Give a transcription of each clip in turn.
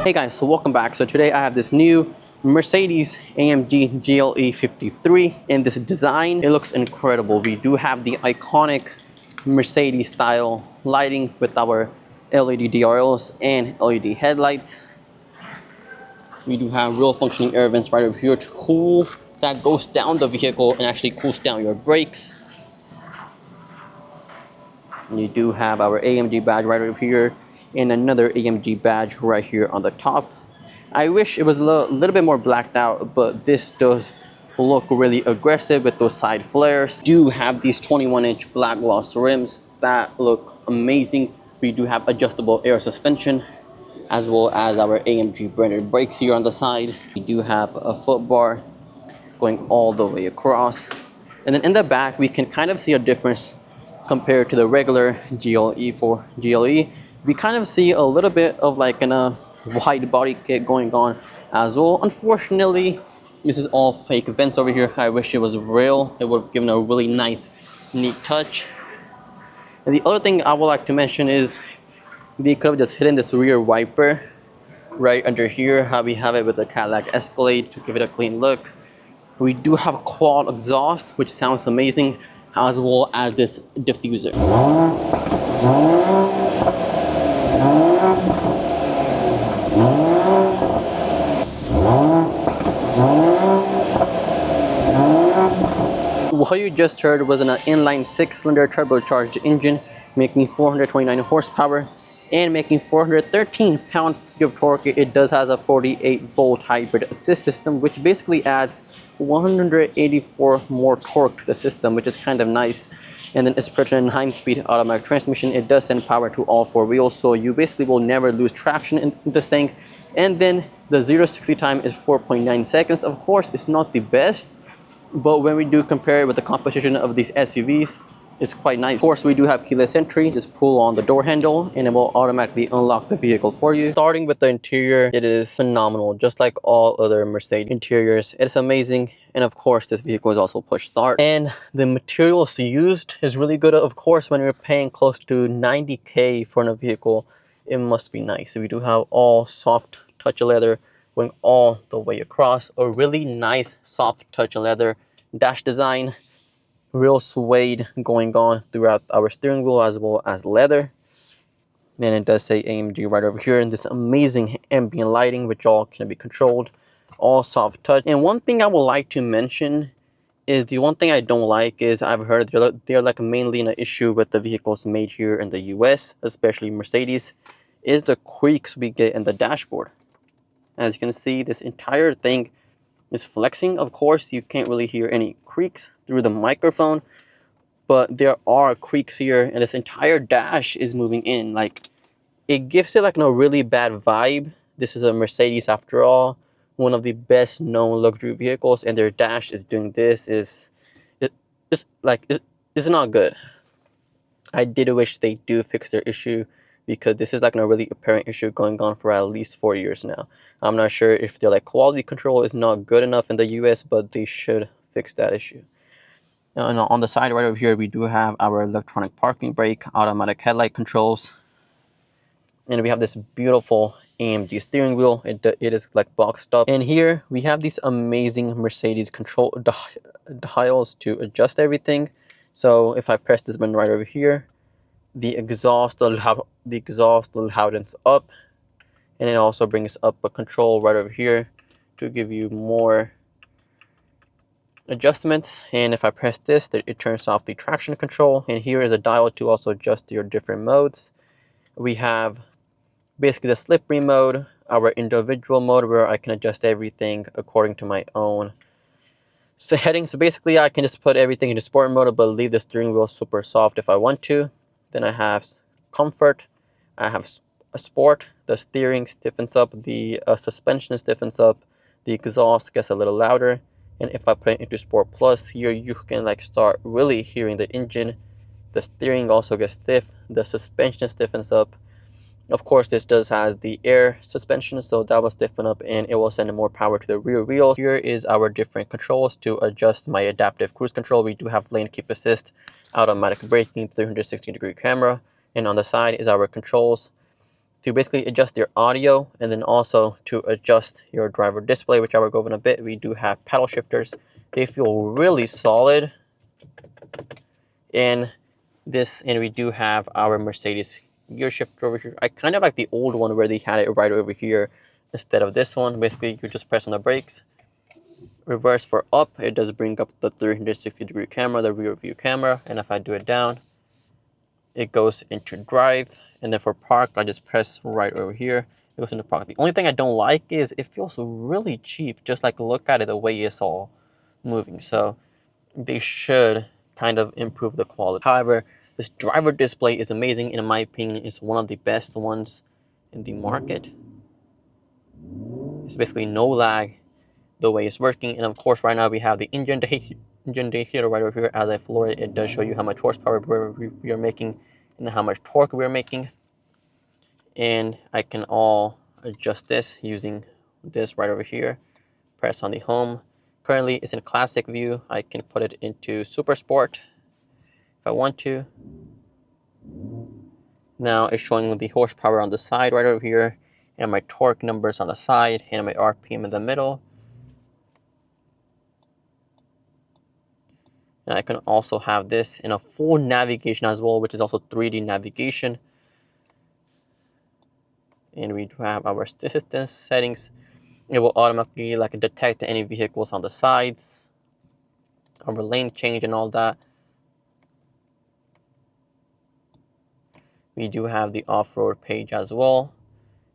Hey guys, so welcome back. So today I have this new Mercedes-AMG GLE 53 in this design. It looks incredible. We do have the iconic Mercedes style lighting with our LED DRLs and LED headlights. We do have real functioning air vents right over here to cool that goes down the vehicle and actually cools down your brakes. You do have our AMG badge right over here and another AMG badge right here on the top. I wish it was a little bit more blacked out, but this does look really aggressive with those side flares. Do have these 21-inch black gloss rims that look amazing. We do have adjustable air suspension as well as our AMG branded brakes here on the side. We do have a foot bar going all the way across. And then in the back, we can kind of see a difference compared to the regular GLE for GLE. We kind of see a little bit of like a wide body kit going on as well. Unfortunately, this is all fake vents over here. I wish it was real. It would have given a really nice, neat touch. And the other thing I would like to mention is we could have just hidden this rear wiper right under here, how we have it with the Cadillac Escalade to give it a clean look. We do have quad exhaust, which sounds amazing, as well as this diffuser. What you just heard was an inline 6-cylinder turbocharged engine making 429 horsepower and making 413 pound-feet of torque. It does has a 48-volt hybrid assist system, which basically adds 184 more torque to the system, which is kind of nice. And then it's pressured in 9-speed automatic transmission. It does send power to all 4 wheels, so you basically will never lose traction in this thing. And then the 0-60 time is 4.9 seconds. Of course, it's not the best, but when we do compare it with the competition of these SUVs, it's quite nice. Of course, we do have keyless entry. Just pull on the door handle and it will automatically unlock the vehicle for you. Starting with the interior, it is phenomenal, just like all other Mercedes interiors. It's amazing. And of course, this vehicle is also push start. And the materials used is really good. Of course, when you're paying close to 90K for a vehicle, it must be nice. We do have all soft touch leather going all the way across. A really nice soft touch leather dash design. Real suede going on throughout our steering wheel as well as leather. Then it does say AMG right over here, and this amazing ambient lighting which all can be controlled, all soft touch. And one thing I would like to mention is the one thing I don't like is I've heard they're like mainly an issue with the vehicles made here in the US, especially Mercedes, is the creaks we get in the dashboard. As you can see, this entire thing is flexing. Of course, you can't really hear any creaks through the microphone, but there are creaks here, and this entire dash is moving in. Like, it gives it like a really bad vibe. This is a Mercedes after all, one of the best known luxury vehicles, and their dash is doing this. It's not good. I did wish they do fix their issue, because this is like a really apparent issue going on for at least 4 years now. I'm not sure if their like quality control is not good enough in the US, but they should fix that issue. And on the side right over here, we do have our electronic parking brake, automatic headlight controls, and we have this beautiful AMG steering wheel. It is like boxed up. And here we have these amazing Mercedes control dials to adjust everything. So if I press this button right over here, the exhaust will loudens up, and it also brings up a control right over here to give you more adjustments. And if I press this, it turns off the traction control. And here is a dial to also adjust your different modes. We have basically the slippery mode, our individual mode where I can adjust everything according to my own settings. So basically I can just put everything into sport mode, but leave the steering wheel super soft if I want to. Then I have comfort, I have a sport, the steering stiffens up, the suspension stiffens up, the exhaust gets a little louder. And if I put it into Sport Plus, here you can like start really hearing the engine. The steering also gets stiff, the suspension stiffens up. Of course, this does has the air suspension, so that will stiffen up and it will send more power to the rear wheels. Here is our different controls to adjust my adaptive cruise control. We do have lane keep assist, automatic braking, 360-degree camera, and on the side is our controls. to basically adjust your audio, and then also to adjust your driver display, which I will go over in a bit. We do have paddle shifters. They feel really solid. And we do have our Mercedes gear shifter over here. I kind of like the old one where they had it right over here instead of this one. Basically, you just press on the brakes. Reverse for up, it does bring up the 360-degree camera, the rear view camera. And if I do it down, it goes into drive. And then for park, I just press right over here. It goes into park. The only thing I don't like is it feels really cheap. Just like look at it, the way it's all moving. So they should kind of improve the quality. However, this driver display is amazing. In my opinion, it's one of the best ones in the market. It's basically no lag the way it's working. And of course, right now we have the engine data right over here. As I floor it, it does show you how much horsepower we are making and how much torque we are making. And I can all adjust this using this right over here. Press on the home. Currently, it's in classic view. I can put it into super sport if I want to. Now it's showing the horsepower on the side right over here, and my torque numbers on the side, and my RPM in the middle. And I can also have this in a full navigation as well, which is also 3D navigation. And we do have our distance settings. It will automatically detect any vehicles on the sides, our lane change and all that. We do have the off-road page as well.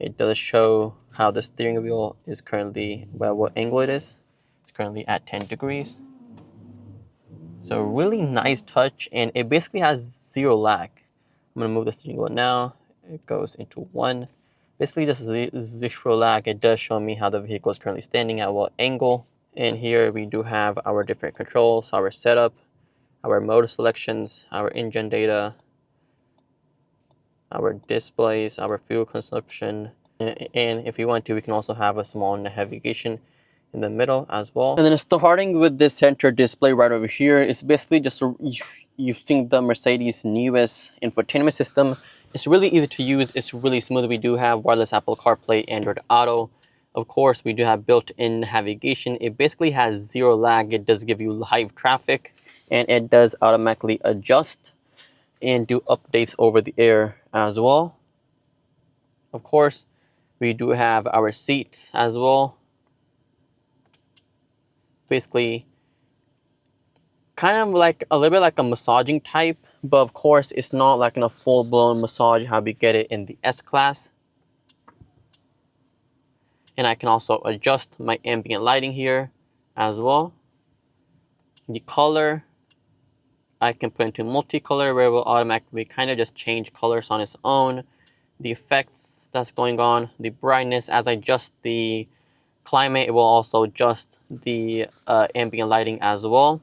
It does show how the steering wheel is currently, well, what angle it is. It's currently at 10 degrees. So really nice touch, and it basically has zero lag. I'm gonna move the steering wheel now. It goes into 1. Basically just zero lag. It does show me how the vehicle is currently standing at what angle. And here we do have our different controls, our setup, our mode selections, our engine data, our displays, our fuel consumption. And if you want to, we can also have a small navigation in the middle as well. And then starting with this center display right over here, it's basically just using the Mercedes newest infotainment system. It's really easy to use. It's really smooth. We do have wireless Apple CarPlay, Android Auto. Of course, we do have built-in navigation. It basically has zero lag. It does give you live traffic, and it does automatically adjust and do updates over the air as well. Of course, we do have our seats as well. Basically, kind of like a little bit like a massaging type, but of course, it's not like in a full-blown massage how we get it in the S-Class. And I can also adjust my ambient lighting here as well. The color, I can put into multicolor where it will automatically kind of just change colors on its own. The effects that's going on, the brightness, as I adjust the climate, it will also adjust the ambient lighting as well.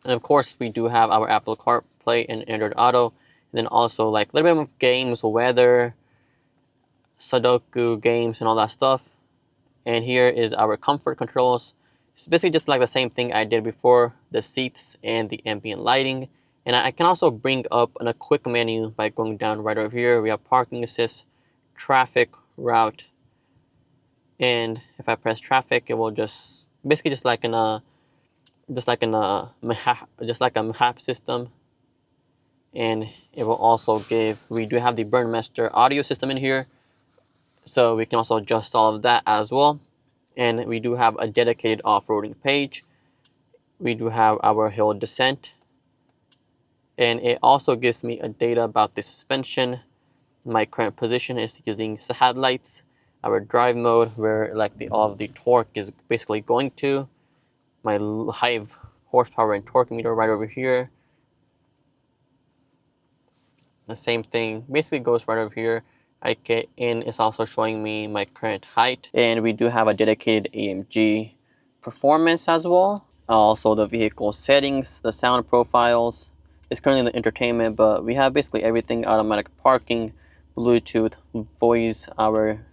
And of course, we do have our Apple CarPlay and Android Auto. And then also like a little bit of games, weather, Sudoku games, and all that stuff. And here is our comfort controls. It's basically just like the same thing I did before, the seats and the ambient lighting. And I can also bring up a quick menu by going down right over here. We have parking assist, traffic, route. And if I press traffic, it will just basically just like a map system. And it will also give, we do have the Burnmaster audio system in here, so we can also adjust all of that as well. And we do have a dedicated off-roading page. We do have our hill descent, and it also gives me a data about the suspension. My current position is using headlights, our drive mode where like all of the torque is basically going to, my high horsepower and torque meter right over here. The same thing basically goes right over here. And it's also showing me my current height. And we do have a dedicated AMG performance as well. Also the vehicle settings, the sound profiles. It's currently in the entertainment, but we have basically everything: automatic parking, Bluetooth, voice, our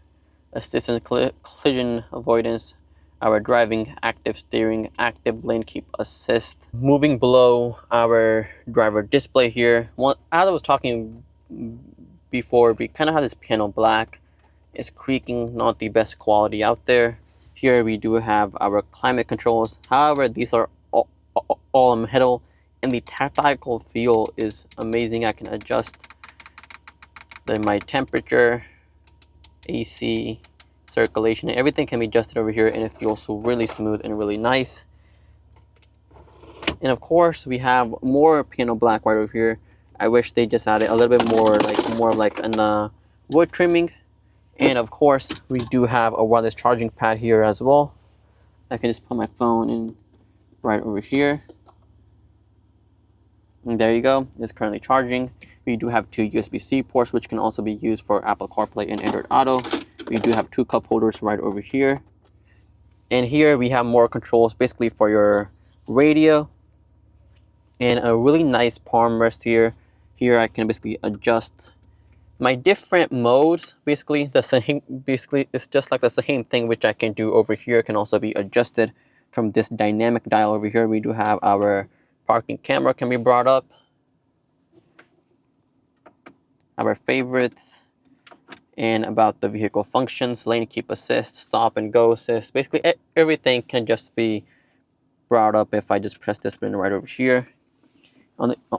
assistant collision avoidance, our driving, active steering, active lane keep assist. Moving below our driver display here, as I was talking before, we kind of have this piano black. It's creaking, not the best quality out there. Here we do have our climate controls. However, these are all metal, and the tactile feel is amazing. I can adjust my temperature, AC, circulation, and everything can be adjusted over here, and it feels really smooth and really nice. And of course, we have more piano black right over here. I wish they just added a little bit more, like an wood trimming. And of course, we do have a wireless charging pad here as well. I can just put my phone in right over here. And there you go, it's currently charging. We do have 2 USB-C ports, which can also be used for Apple CarPlay and Android Auto. We do have 2 cup holders right over here. And here we have more controls, basically for your radio. And a really nice palm rest here. Here I can basically adjust my different modes. Basically it's just like the same thing which I can do over here. It can also be adjusted from this dynamic dial over here. We do have our parking camera can be brought up, our favorites, and about the vehicle functions, lane keep assist, stop and go assist. Basically everything can just be brought up if I just press this button right over here.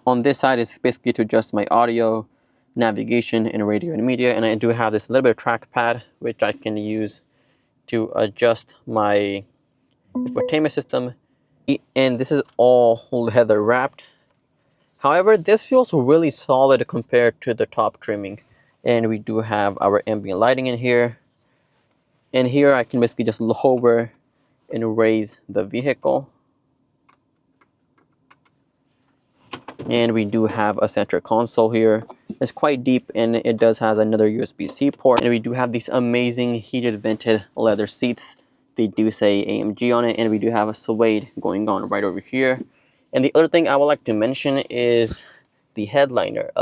On this side is basically to adjust my audio, navigation, and radio and media. And I do have this little bit of trackpad which I can use to adjust my infotainment system. And this is all leather wrapped. However, this feels really solid compared to the top trimming. And we do have our ambient lighting in here. And here I can basically just lower and raise the vehicle. And we do have a center console here. It's quite deep, and it does have another USB-C port. And we do have these amazing heated vented leather seats. They do say AMG on it, and we do have a suede going on right over here. And the other thing I would like to mention is the headliner.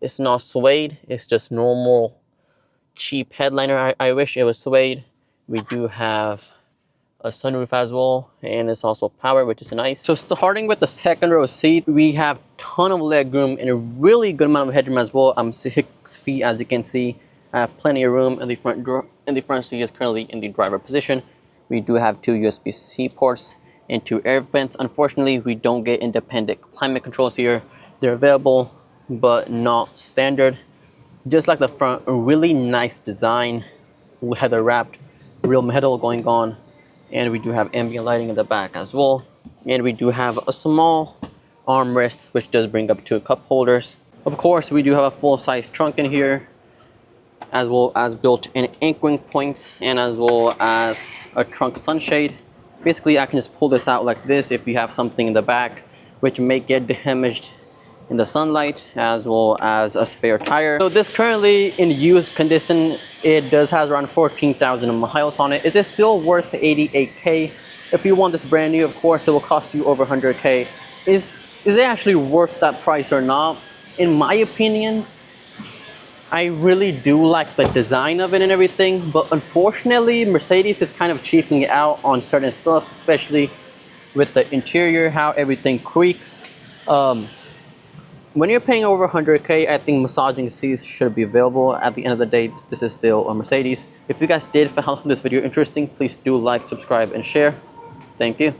It's not suede, it's just normal cheap headliner. I wish it was suede. We do have a sunroof as well, and it's also power, which is nice. So starting with the second row seat, we have ton of leg room and a really good amount of headroom as well. I'm 6 feet, as you can see. I have plenty of room in the front door, and the front seat is currently in the driver position. We do have 2 USB-C ports and 2 air vents. Unfortunately, we don't get independent climate controls here. They're available, but not standard. Just like the front, a really nice design, leather wrapped, real metal going on. And we do have ambient lighting in the back as well. And we do have a small armrest, which does bring up 2 cup holders. Of course, we do have a full-size trunk in here, as well as built-in anchoring points, and as well as a trunk sunshade. Basically, I can just pull this out like this if you have something in the back, which may get damaged in the sunlight, as well as a spare tire. So this currently in used condition, it does has around 14,000 miles on it. It is still worth 88K. If you want this brand new, of course, it will cost you over 100K. Is it actually worth that price or not? In my opinion, I really do like the design of it and everything, but unfortunately, Mercedes is kind of cheaping out on certain stuff, especially with the interior, how everything creaks. When you're paying over 100K, I think massaging seats should be available. At the end of the day, this is still a Mercedes. If you guys did find this video interesting, please do like, subscribe, and share. Thank you.